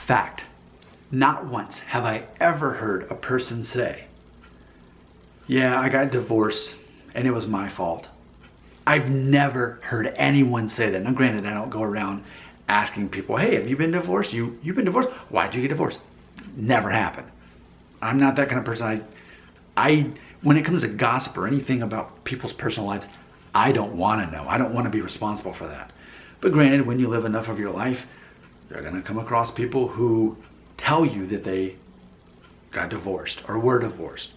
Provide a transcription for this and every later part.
Fact, not once have I ever heard a person say, yeah, I got divorced and it was my fault. I've never heard anyone say that. Now granted, I don't go around asking people, hey, have you been divorced? You've been divorced? Why'd you get divorced? Never happened. I'm not that kind of person. I when it comes to gossip or anything about people's personal lives, I don't want to know. I don't want to be responsible for that. But granted, when you live enough of your life, you're going to come across people who tell you that they got divorced or were divorced.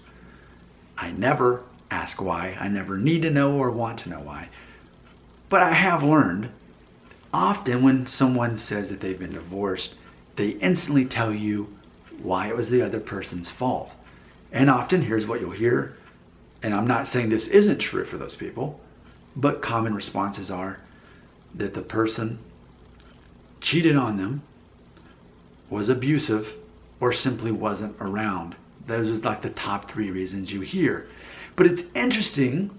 I never ask why. I never need to know or want to know why. But I have learned often when someone says that they've been divorced, they instantly tell you why it was the other person's fault. And often, here's what you'll hear, and I'm not saying this isn't true for those people, but common responses are that the person cheated on them, was abusive, or simply wasn't around. Those are like the top 3 reasons you hear. But it's interesting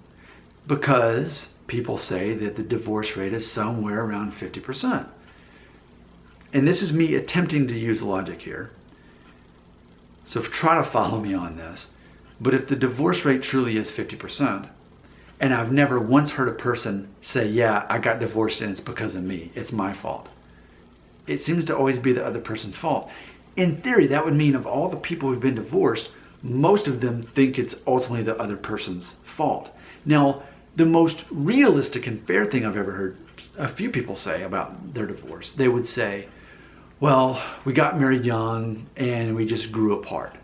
because people say that the divorce rate is somewhere around 50%. And this is me attempting to use logic here. So try to follow me on this. But if the divorce rate truly is 50%, and I've never once heard a person say, yeah, I got divorced and it's because of me, it's my fault. It seems to always be the other person's fault. In theory, that would mean of all the people who've been divorced, most of them think it's ultimately the other person's fault. Now, the most realistic and fair thing I've ever heard a few people say about their divorce, they would say, well, we got married young and we just grew apart.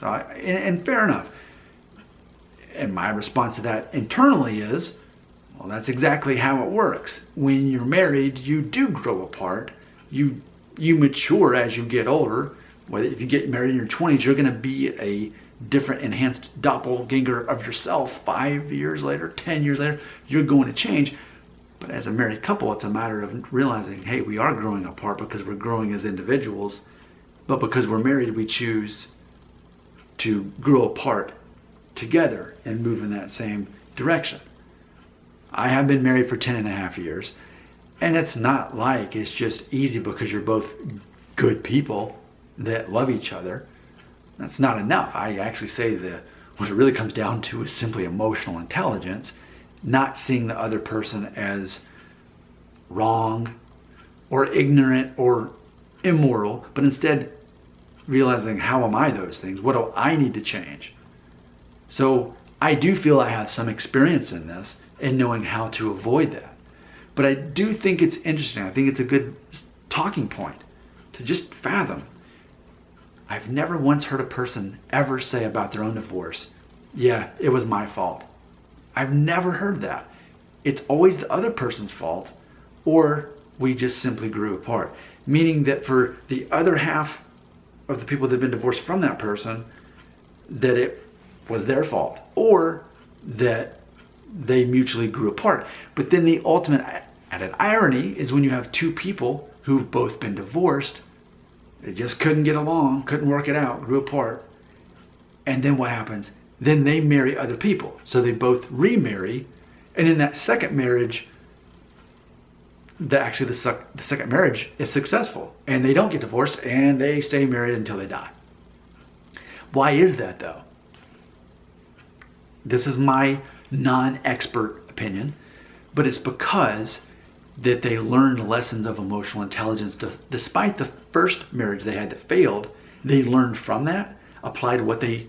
So, and fair enough. And my response to that internally is, well, that's exactly how it works. When you're married, you do grow apart. You mature as you get older. Whether if you get married in your 20s, you're going to be a different, enhanced doppelganger of yourself 5 years later, 10 years later. You're going to change. But as a married couple, it's a matter of realizing, hey, we are growing apart because we're growing as individuals. But because we're married, we choose to grow apart together and move in that same direction. I have been married for 10.5 years. And it's not like it's just easy because you're both good people that love each other. That's not enough. I actually say that what it really comes down to is simply emotional intelligence, not seeing the other person as wrong or ignorant or immoral, but instead realizing, how am I those things? What do I need to change? So I do feel I have some experience in this and knowing how to avoid that. But I do think it's interesting. I think it's a good talking point to just fathom. I've never once heard a person ever say about their own divorce, yeah, it was my fault. I've never heard that. It's always the other person's fault, or we just simply grew apart. Meaning that for the other half of the people that have been divorced from that person, that it was their fault, or that they mutually grew apart. But then the ultimate added irony is when you have 2 people who've both been divorced, they just couldn't get along, couldn't work it out, grew apart. And then what happens? Then they marry other people. So they both remarry. And in that second marriage, the second marriage is successful. And they don't get divorced and they stay married until they die. Why is that though? This is my non-expert opinion, but it's because that they learned lessons of emotional intelligence. Despite the first marriage they had that failed, they learned from that, applied what they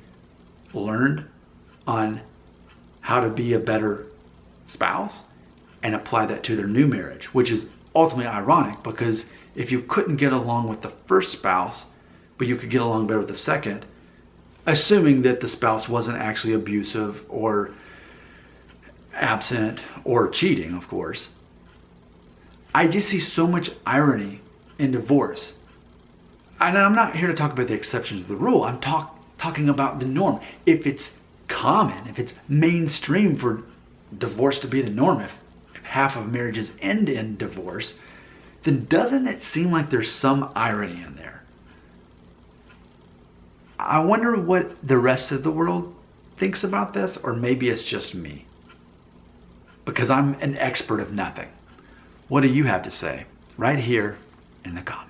learned on how to be a better spouse, and apply that to their new marriage, which is ultimately ironic because if you couldn't get along with the first spouse, but you could get along better with the second, assuming that the spouse wasn't actually abusive or absent or cheating, of course, I just see so much irony in divorce. And I'm not here to talk about the exceptions to the rule. I'm talking about the norm. If it's common, if it's mainstream for divorce to be the norm, if half of marriages end in divorce, then doesn't it seem like there's some irony in there? I wonder what the rest of the world thinks about this, or maybe it's just me, because I'm an expert of nothing. What do you have to say? Right here in the comments.